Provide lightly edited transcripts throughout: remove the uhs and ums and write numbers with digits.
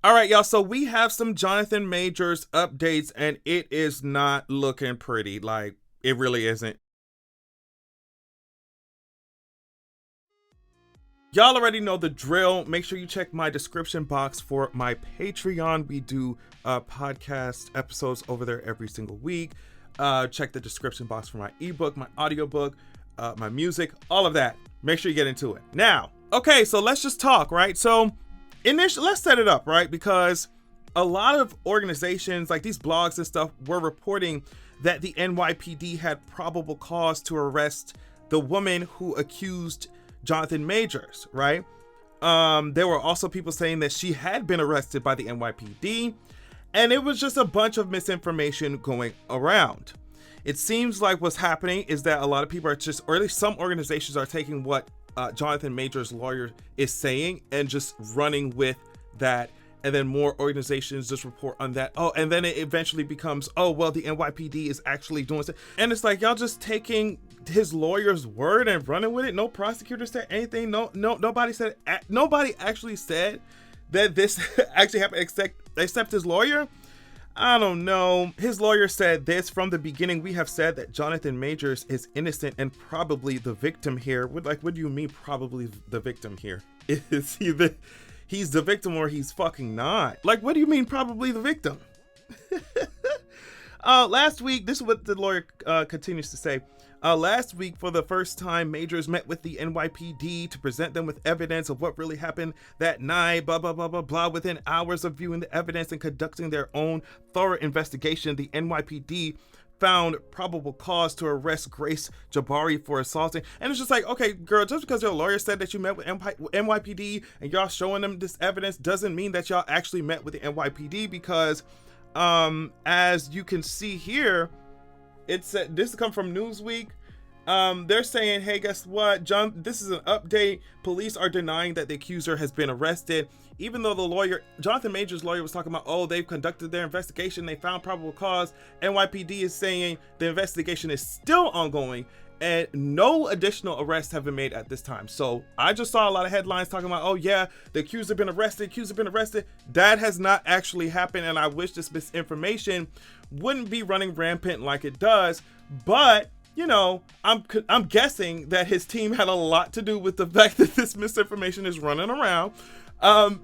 All right, y'all. So we have some Jonathan Majors updates, and it is not looking pretty. Like, it really isn't. Y'all already know the drill. Make sure you check my description box for my Patreon. We do podcast episodes over there every single week. Check the description box for my ebook, my audiobook, my music, all of that. Make sure you get into it. Now, okay, so let's just talk, right? So, initially, let's set it up, right? Because a lot of organizations, like these blogs and stuff, were reporting that the NYPD had probable cause to arrest the woman who accused Jonathan Majors, right? There were also people saying that she had been arrested by the NYPD, and it was just a bunch of misinformation going around. It seems like what's happening is that a lot of people are just, or at least some organizations are taking what Jonathan Majors' lawyer is saying and just running with that, and then more organizations just report on that. Oh, and then it eventually becomes, oh, well, the NYPD is actually doing it. And it's like, y'all just taking his lawyer's word and running with it. No prosecutor said anything. Nobody actually said that this actually happened except his lawyer. I don't know. His lawyer said this: from the beginning, we have said that Jonathan Majors is innocent and probably the victim here. What do you mean probably the victim here? Is he's the victim or he's fucking not? Like, what do you mean probably the victim? Last week, this is what the lawyer continues to say. Last week, for the first time, Majors met with the NYPD to present them with evidence of what really happened that night, blah, blah, blah, blah, blah. Within hours of viewing the evidence and conducting their own thorough investigation, the NYPD found probable cause to arrest Grace Jabari for assaulting. And it's just like, okay, girl, just because your lawyer said that you met with NYPD and y'all showing them this evidence doesn't mean that y'all actually met with the NYPD, because as you can see here, it's this come from Newsweek. They're saying, hey, guess what, John, this is an update. Police are denying that the accuser has been arrested, even though the lawyer, Jonathan Majors' lawyer, was talking about, oh, they've conducted their investigation, they found probable cause. NYPD is saying the investigation is still ongoing and no additional arrests have been made at this time. So I just saw a lot of headlines talking about, oh yeah, the accuser been arrested, That has not actually happened, and I wish this misinformation wouldn't be running rampant like it does. But you know, I'm guessing that his team had a lot to do with the fact that this misinformation is running around,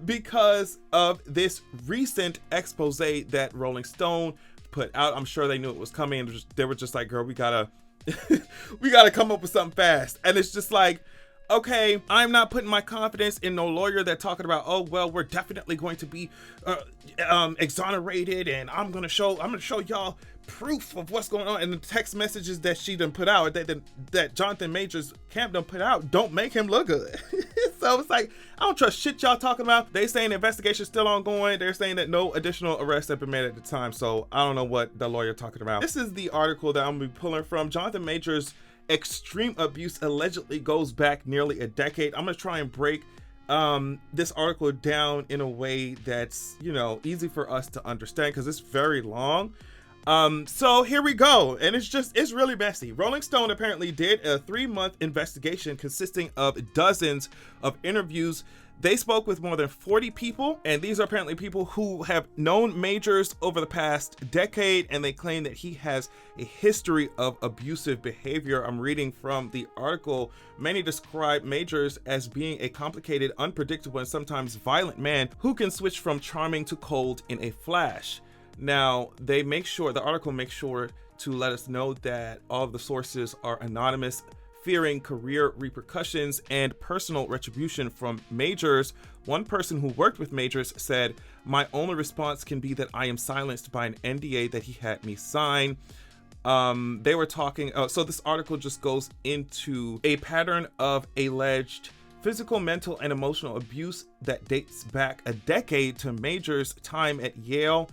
because of this recent expose that Rolling Stone put out. I'm sure they knew it was coming, and they were just like, girl, we gotta we gotta come up with something fast. And it's just like, okay, I'm not putting my confidence in no lawyer that talking about, oh well, we're definitely going to be exonerated, and I'm gonna show y'all proof of what's going on. And the text messages that she done put out, that Jonathan Majors camp done put out, don't make him look good. So it's like, I don't trust shit y'all talking about. They saying the investigation's still ongoing. They're saying that no additional arrests have been made at the time. So I don't know what the lawyer talking about. This is the article that I'm gonna be pulling from. Jonathan Majors' extreme abuse allegedly goes back nearly a decade. I'm gonna try and break this article down in a way that's, you know, easy for us to understand, because it's very long. So here we go, and it's really messy. Rolling Stone apparently did a 3-month investigation consisting of dozens of interviews. They spoke with more than 40 people, and these are apparently people who have known Majors over the past decade, and they claim that he has a history of abusive behavior. I'm reading from the article. Many describe Majors as being a complicated, unpredictable, and sometimes violent man who can switch from charming to cold in a flash. Now, the article makes sure to let us know that all of the sources are anonymous, fearing career repercussions and personal retribution from Majors. One person who worked with Majors said, "My only response can be that I am silenced by an NDA that he had me sign." They were talking, so this article just goes into a pattern of alleged physical, mental, and emotional abuse that dates back a decade to Majors' time at Yale,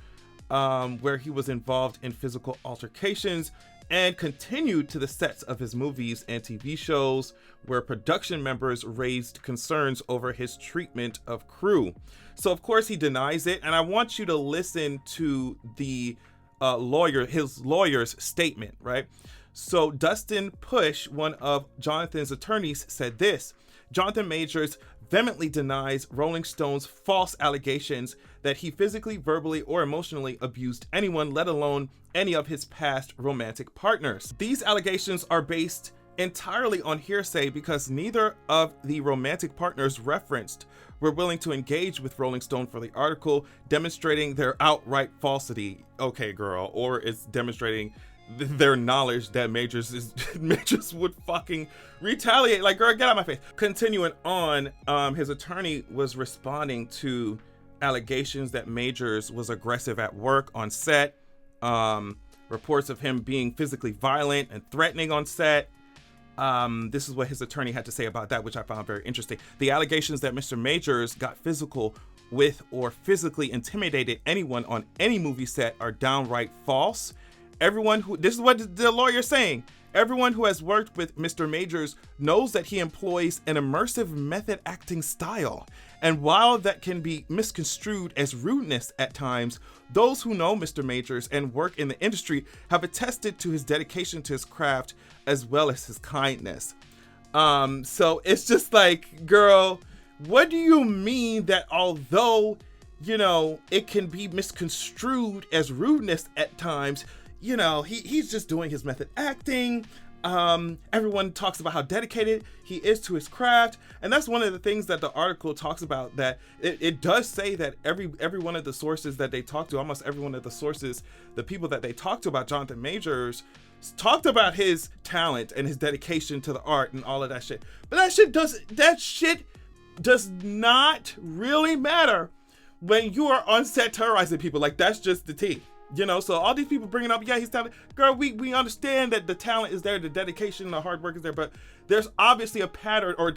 where he was involved in physical altercations, and continued to the sets of his movies and TV shows, where production members raised concerns over his treatment of crew. So of course he denies it, and I want you to listen to the his lawyer's statement, right? So Dustin Push, one of Jonathan's attorneys, said this: Jonathan Majors vehemently denies Rolling Stone's false allegations that he physically, verbally, or emotionally abused anyone, let alone any of his past romantic partners. These allegations are based entirely on hearsay because neither of the romantic partners referenced were willing to engage with Rolling Stone for the article, demonstrating their outright falsity. Okay, girl, or it's demonstrating their knowledge that Majors would fucking retaliate. Like, girl, get out of my face. Continuing on, his attorney was responding to allegations that Majors was aggressive at work on set, reports of him being physically violent and threatening on set. This is what his attorney had to say about that, which I found very interesting. The allegations that Mr. Majors got physical with or physically intimidated anyone on any movie set are downright false. This is what the lawyer's saying. Everyone who has worked with Mr. Majors knows that he employs an immersive method acting style. And while that can be misconstrued as rudeness at times, those who know Mr. Majors and work in the industry have attested to his dedication to his craft as well as his kindness. So it's just like, girl, what do you mean that although, it can be misconstrued as rudeness at times, he's just doing his method acting. Everyone talks about how dedicated he is to his craft. And that's one of the things that the article talks about, that it does say that every one of the sources that they talked to, almost every one of the sources, the people that they talked to about Jonathan Majors, talked about his talent and his dedication to the art and all of that shit. But that shit does not really matter when you are on set terrorizing people. Like, that's just the tea. So all these people bringing up, yeah, he's talented. Girl, we understand that the talent is there, the dedication, the hard work is there, but there's obviously a pattern, or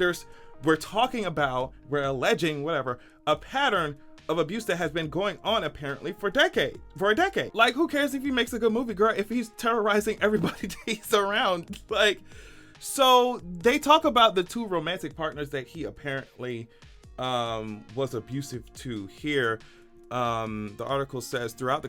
we're alleging, whatever, a pattern of abuse that has been going on apparently for a decade. Like, who cares if he makes a good movie, girl, if he's terrorizing everybody that he's around? Like, so they talk about the two romantic partners that he apparently was abusive to here. The article says throughout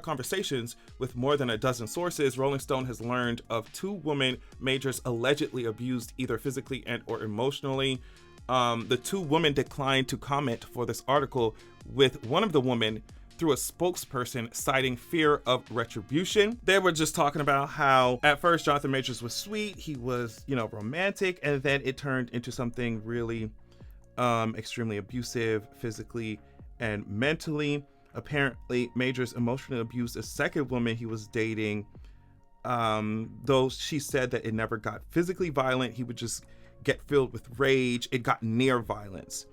conversations with more than a dozen sources, Rolling Stone has learned of two women Majors allegedly abused either physically and or emotionally. The two women declined to comment for this article, with one of the women through a spokesperson citing fear of retribution. They were just talking about how at first Jonathan Majors was sweet, he was, romantic, and then it turned into something really extremely abusive physically and mentally. Apparently, Majors emotionally abused a second woman he was dating, though she said that it never got physically violent. He would just get filled with rage. It got near violence.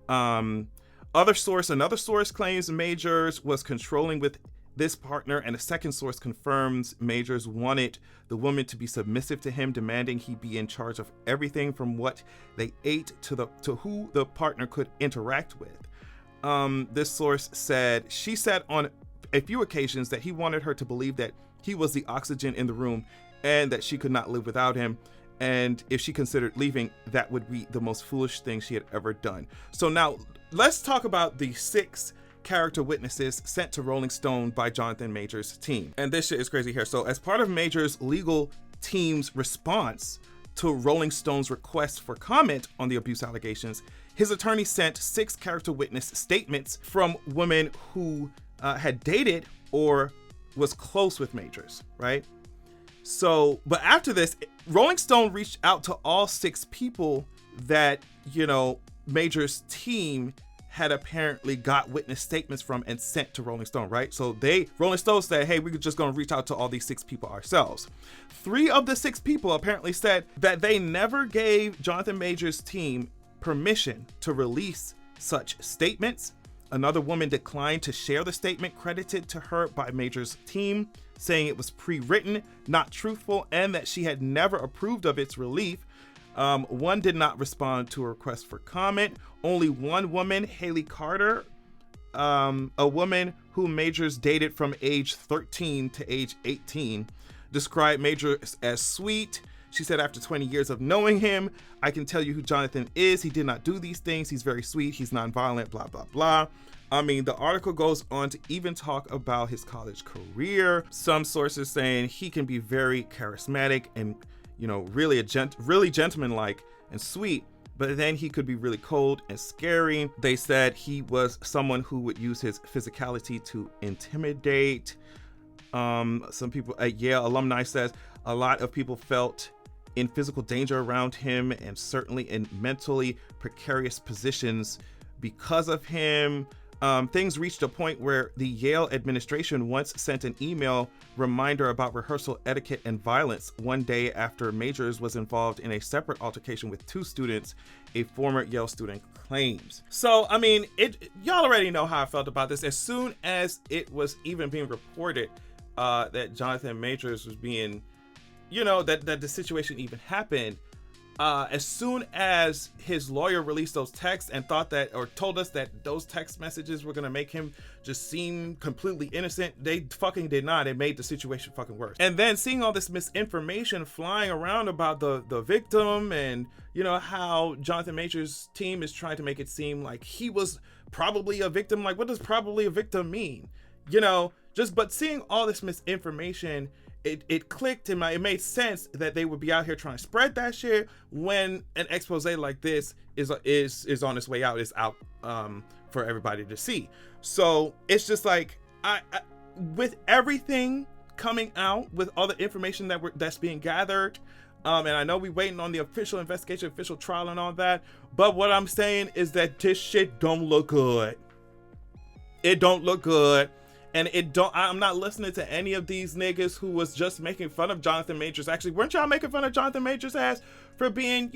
Another source claims Majors was controlling with this partner, and a second source confirms Majors wanted the woman to be submissive to him, demanding he be in charge of everything from what they ate to who the partner could interact with. This source said she said on a few occasions that he wanted her to believe that he was the oxygen in the room and that she could not live without him. And if she considered leaving, that would be the most foolish thing she had ever done. So now let's talk about the 6 character witnesses sent to Rolling Stone by Jonathan Majors' team. And this shit is crazy here. So as part of Majors' legal team's response to Rolling Stone's request for comment on the abuse allegations, his attorney sent 6 character witness statements from women who had dated or was close with Majors, right? So, but after this, Rolling Stone reached out to all 6 people that, Majors' team had apparently got witness statements from and sent to Rolling Stone, right? So Rolling Stone said, hey, we're just going to reach out to all these 6 people ourselves. 3 of the 6 people apparently said that they never gave Jonathan Majors' team permission to release such statements. Another woman declined to share the statement credited to her by Majors' team, saying it was pre-written, not truthful, and that she had never approved of its release. One did not respond to a request for comment. Only one woman, Haley Carter, a woman who Majors dated from age 13 to age 18, described Majors as sweet. She said, after 20 years of knowing him, I can tell you who Jonathan is. He did not do these things. He's very sweet. He's nonviolent, blah, blah, blah. I mean, the article goes on to even talk about his college career. Some sources saying he can be very charismatic and, really gentlemanlike and sweet. but then he could be really cold and scary. They said he was someone who would use his physicality to intimidate. Some people, a Yale alumni says, a lot of people felt in physical danger around him and certainly in mentally precarious positions because of him. Things reached a point where the Yale administration once sent an email reminder about rehearsal etiquette and violence one day after Majors was involved in a separate altercation with 2 students, a former Yale student claims. So, I mean, y'all already know how I felt about this. As soon as it was even being reported that Jonathan Majors was being, that the situation even happened, as soon as his lawyer released those texts and told us that those text messages were going to make him just seem completely innocent, they fucking did not. It made the situation fucking worse. And then seeing all this misinformation flying around about the victim and, how Jonathan Majors' team is trying to make it seem like he was probably a victim. Like, what does probably a victim mean? But seeing all this misinformation, it clicked in it made sense that they would be out here trying to spread that shit when an expose like this is on its way out, is out for everybody to see. So it's just like, I with everything coming out, with all the information that's being gathered, and I know we waiting on the official investigation, official trial and all that, but what I'm saying is that this shit don't look good. It don't look good. And I'm not listening to any of these niggas who was just making fun of Jonathan Majors. Actually, weren't y'all making fun of Jonathan Majors' ass for being,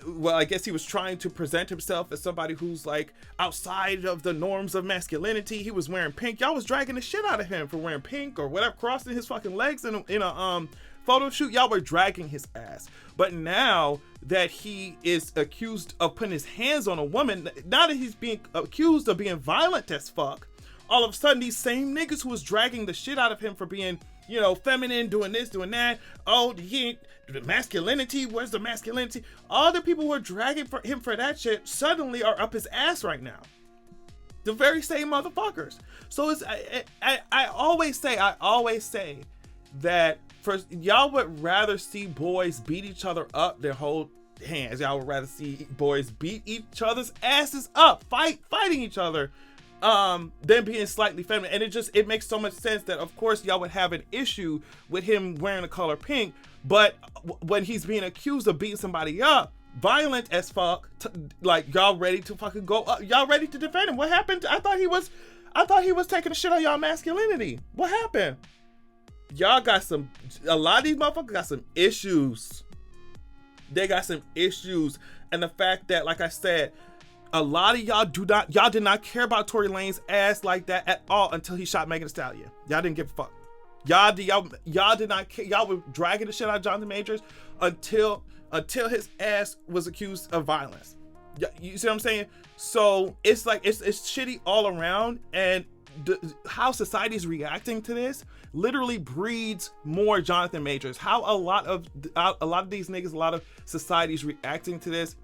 well, I guess he was trying to present himself as somebody who's like outside of the norms of masculinity. He was wearing pink. Y'all was dragging the shit out of him for wearing pink or whatever, crossing his fucking legs in a photo shoot. Y'all were dragging his ass. But now that he is accused of putting his hands on a woman, now that he's being accused of being violent as fuck, all of a sudden, these same niggas who was dragging the shit out of him for being, feminine, doing this, doing that. Oh, the masculinity, where's the masculinity? All the people who are dragging him for that shit suddenly are up his ass right now. The very same motherfuckers. So I always say that first, y'all would rather see boys beat each other up than hold hands. Y'all would rather see boys beat each other's asses up, fighting each other, than being slightly feminine. And it makes so much sense that of course y'all would have an issue with him wearing the color pink, but when he's being accused of beating somebody up, violent as fuck, like y'all ready to fucking go up, y'all ready to defend him. What happened? I thought he was taking a shit on y'all masculinity. What happened? Y'all got a lot of these motherfuckers got some issues. They got some issues. And the fact that, like I said, a lot of y'all did not care about Tory Lanez ass like that at all until he shot Megan Thee Stallion. Y'all didn't give a fuck. Y'all did not care. Y'all were dragging the shit out of Jonathan Majors until his ass was accused of violence. You see what I'm saying? So it's like it's shitty all around, and how society is reacting to this literally breeds more Jonathan Majors. How a lot of these niggas, a lot of societies reacting to this,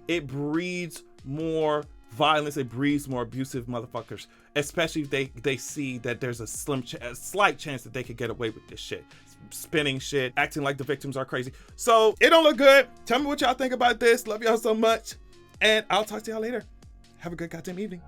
it breeds more violence. It breeds more abusive motherfuckers, especially if they see that there's a slight chance that they could get away with this shit, spinning shit, acting like the victims are crazy. So it don't look good. Tell me what y'all think about this. Love y'all so much, and I'll talk to y'all later. Have a good goddamn evening.